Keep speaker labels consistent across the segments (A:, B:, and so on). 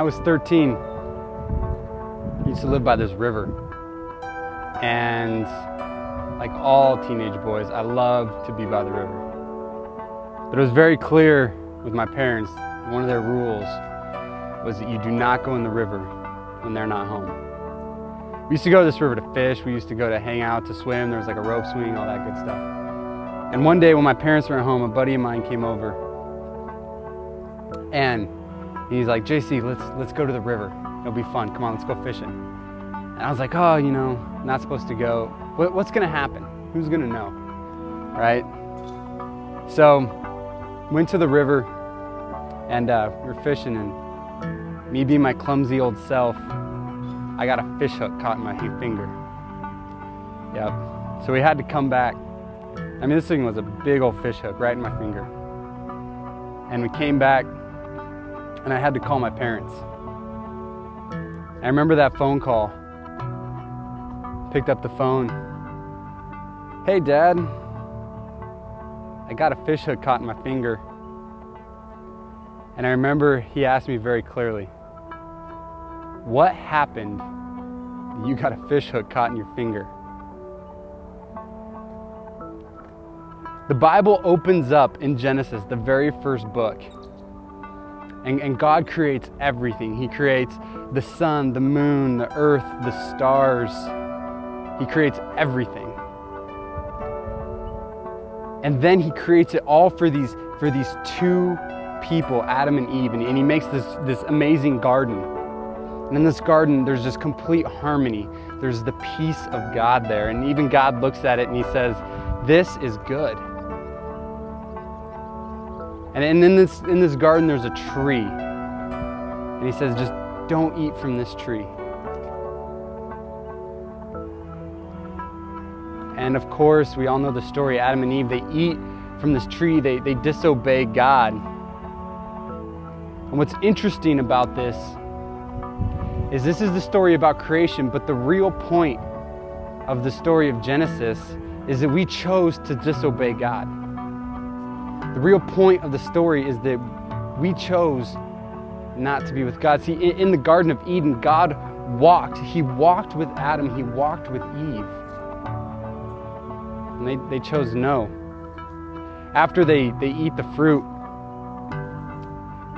A: I was 13, I used to live by this river. And like all teenage boys, I loved to be by the river. But it was very clear with my parents, one of their rules was that you do not go in the river when they're not home. We used to go to this river to fish, we used to go to hang out, to swim, there was like a rope swing, all that good stuff. And one day when my parents were at home, a buddy of mine came over and he's like, JC, let's go to the river. It'll be fun, come on, let's go fishing. And I was like, oh, you know, not supposed to go. What's gonna happen? Who's gonna know, right? So, went to the river and we were fishing, and me being my clumsy old self, I got a fish hook caught in my finger. Yep. So we had to come back. I mean, this thing was a big old fish hook right in my finger. And we came back and I had to call my parents. I remember that phone call. Picked up the phone. Hey, Dad. I got a fish hook caught in my finger. And I remember he asked me very clearly, what happened that you got a fish hook caught in your finger? The Bible opens up in Genesis, the very first book. And God creates everything. He creates the sun, the moon, the earth, the stars. He creates everything. And then he creates it all for these two people, Adam and Eve, and he makes this amazing garden. And in this garden, there's just complete harmony. There's the peace of God there. And even God looks at it and he says, this is good. And in this garden, there's a tree. And he says, just don't eat from this tree. And of course, we all know the story, Adam and Eve, they eat from this tree, they disobey God. And what's interesting about this is the story about creation, but the real point of the story of Genesis is that we chose to disobey God. The real point of the story is that we chose not to be with God. See, in the Garden of Eden, God walked. He walked with Adam, he walked with Eve. And they chose no. After they eat the fruit,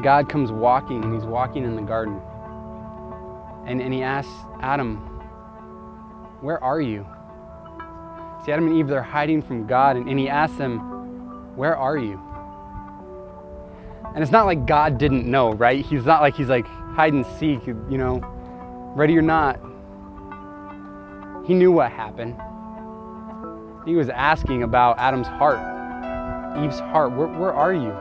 A: God comes walking, and he's walking in the garden. And he asks Adam, where are you? See, Adam and Eve, they're hiding from God, and he asks them, where are you? And it's not like God didn't know, right? He's not like he's like hide and seek, you know, ready or not. He knew what happened. He was asking about Adam's heart, Eve's heart. Where are you?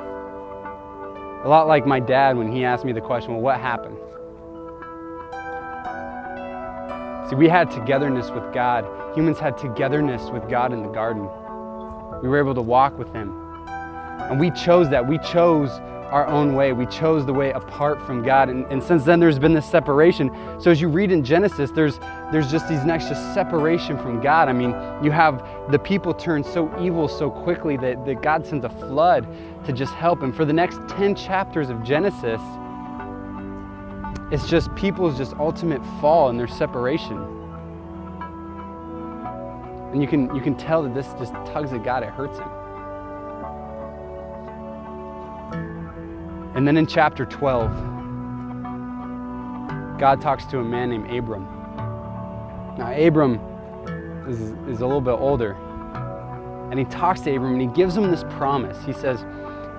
A: A lot like my dad when he asked me the question, well, what happened? See, we had togetherness with God. Humans had togetherness with God in the garden. We were able to walk with him. And we chose that. We chose our own way. We chose the way apart from God. And since then, there's been this separation. So as you read in Genesis, there's just these next just separation from God. I mean, you have the people turn so evil so quickly that God sends a flood to just help. And for the next 10 chapters of Genesis, it's just people's just ultimate fall and their separation. And you can tell that this just tugs at God, it hurts him. And then in chapter 12, God talks to a man named Abram. Now Abram is a little bit older, and he talks to Abram and he gives him this promise. He says,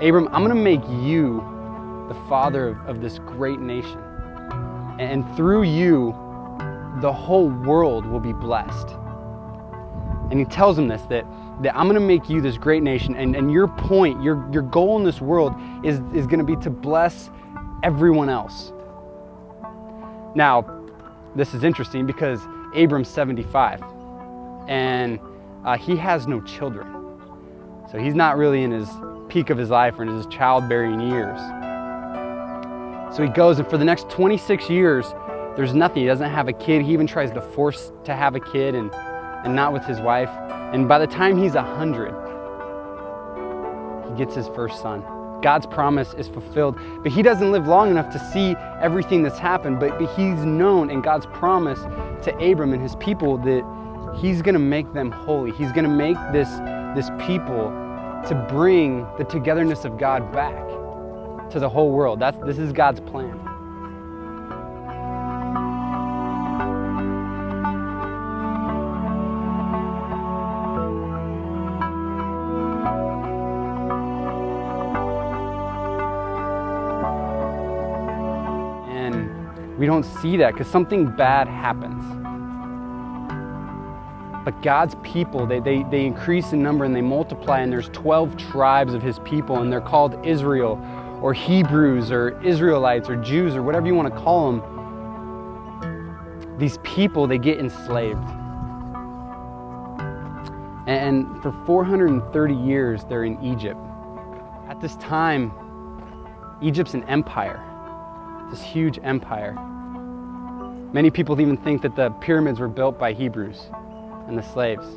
A: Abram, I'm gonna make you the father of this great nation. And through you, the whole world will be blessed. And he tells him this, that I'm gonna make you this great nation, and your point, your goal in this world is gonna be to bless everyone else. Now, this is interesting because Abram's 75, and he has no children. So he's not really in his peak of his life or in his childbearing years. So he goes, and for the next 26 years, there's nothing. He doesn't have a kid. He even tries to force to have a kid and not with his wife. And by the time he's 100, he gets his first son. God's promise is fulfilled. But he doesn't live long enough to see everything that's happened. But he's known in God's promise to Abram and his people that he's going to make them holy. He's going to make this people to bring the togetherness of God back to the whole world. This is God's plan. And we don't see that because something bad happens. But God's people, they increase in number and they multiply, and there's 12 tribes of his people, and they're called Israel, or Hebrews, or Israelites, or Jews, or whatever you want to call them. These people, they get enslaved. And for 430 years, they're in Egypt. At this time, Egypt's an empire, this huge empire. Many people even think that the pyramids were built by Hebrews and the slaves.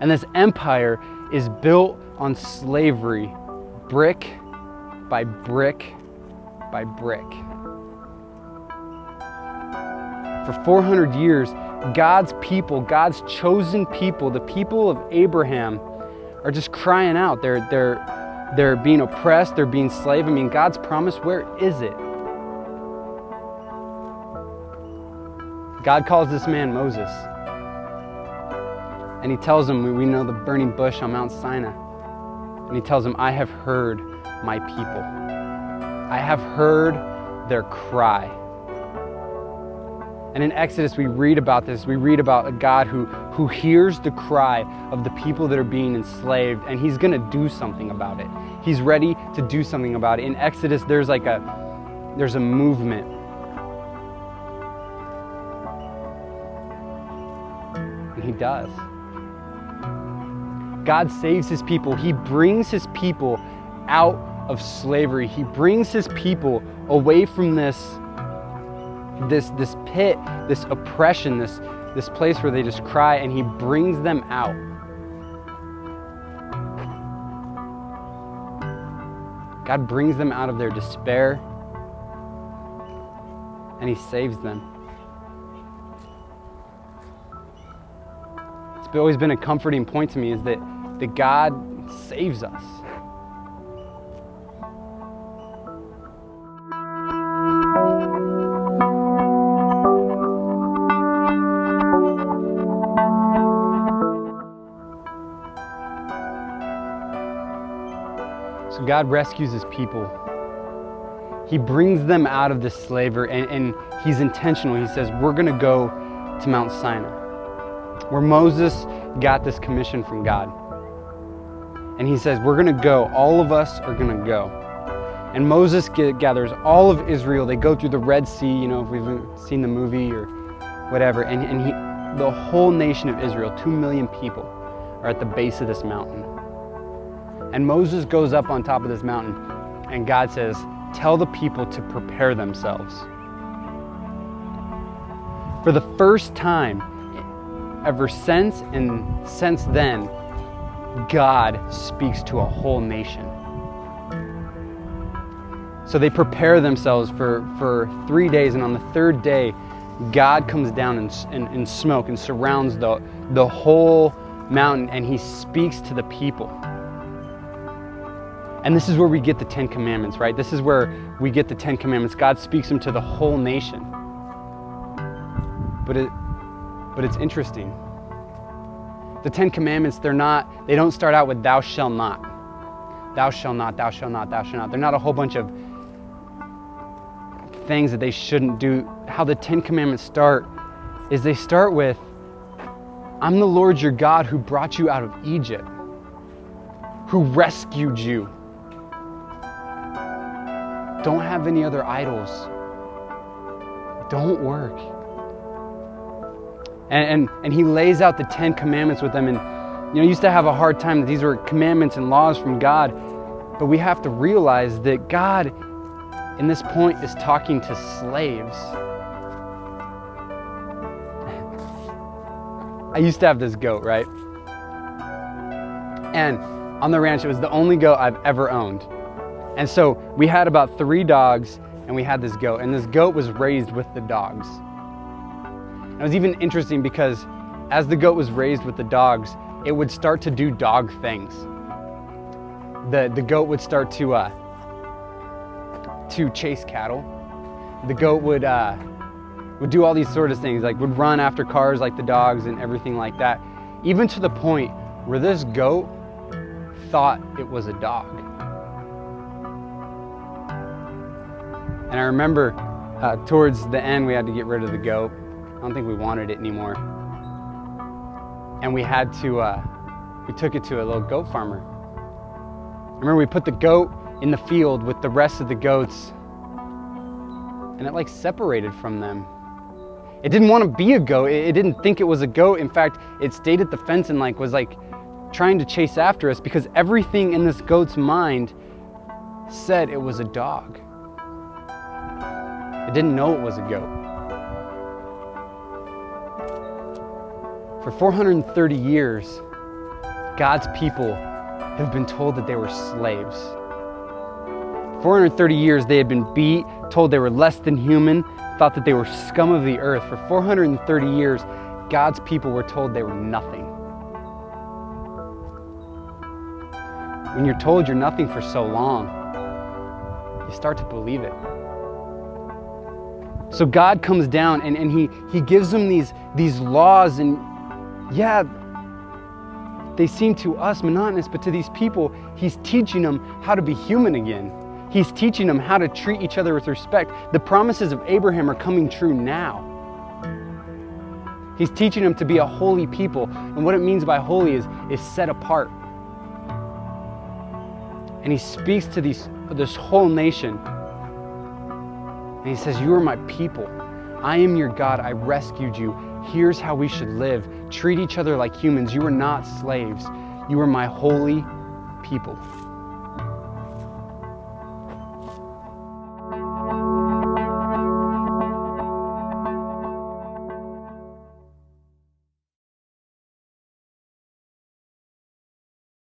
A: And this empire is built on slavery, brick by brick by brick. For 400 years, God's people, God's chosen people, the people of Abraham, are just crying out. They're being oppressed, they're being enslaved. I mean, God's promise, where is it? God calls this man Moses. And he tells him, we know the burning bush on Mount Sinai. And he tells him, I have heard my people. I have heard their cry. And in Exodus, we read about this. We read about a God who hears the cry of the people that are being enslaved, and he's going to do something about it. He's ready to do something about it. In Exodus, there's a movement. And he does. God saves his people. He brings his people out of slavery. He brings his people away from this pit, this oppression, this place where they just cry, and he brings them out. God brings them out of their despair, and he saves them. It's always been a comforting point to me is that God saves us. So God rescues his people. He brings them out of this slavery, and he's intentional. He says, we're going to go to Mount Sinai, where Moses got this commission from God. And he says, we're going to go. All of us are going to go. And Moses gathers all of Israel. They go through the Red Sea, you know, if we've seen the movie or whatever. And the whole nation of Israel, 2 million people, are at the base of this mountain. And Moses goes up on top of this mountain, and God says, tell the people to prepare themselves. For the first time ever since then, God speaks to a whole nation. So they prepare themselves for 3 days, and on the third day, God comes down in smoke and surrounds the whole mountain, and he speaks to the people. And this is where we get the 10 Commandments, right? This is where we get the 10 Commandments. God speaks them to the whole nation. But it's interesting. The 10 Commandments, they don't start out with thou shalt not. Thou shalt not, thou shalt not, thou shalt not. They're not a whole bunch of things that they shouldn't do. How the 10 Commandments start is they start with, I'm the Lord your God who brought you out of Egypt, who rescued you. Don't have any other idols. Don't work. And he lays out the 10 Commandments with them. And you know, I used to have a hard time that these were commandments and laws from God. But we have to realize that God, in this point, is talking to slaves. I used to have this goat, right? And on the ranch, it was the only goat I've ever owned. And so we had about 3 dogs and we had this goat, and this goat was raised with the dogs. And it was even interesting because as the goat was raised with the dogs, it would start to do dog things. The goat would start to chase cattle. The goat would do all these sort of things, like would run after cars like the dogs and everything like that, even to the point where this goat thought it was a dog. And I remember towards the end we had to get rid of the goat. I don't think we wanted it anymore. And we had to, we took it to a little goat farmer. I remember we put the goat in the field with the rest of the goats, and it like separated from them. It didn't want to be a goat. It didn't think it was a goat. In fact, it stayed at the fence and was trying to chase after us because everything in this goat's mind said it was a dog. It didn't know it was a goat. For 430 years, God's people have been told that they were slaves. 430 years they had been beat, told they were less than human, thought that they were scum of the earth. For 430 years, God's people were told they were nothing. When you're told you're nothing for so long, you start to believe it. So God comes down and he gives them these laws, and yeah, they seem to us monotonous, but to these people, he's teaching them how to be human again. He's teaching them how to treat each other with respect. The promises of Abraham are coming true now. He's teaching them to be a holy people, and what it means by holy is set apart. And he speaks to this whole nation, and he says, you are my people. I am your God. I rescued you. Here's how we should live. Treat each other like humans. You are not slaves. You are my holy people.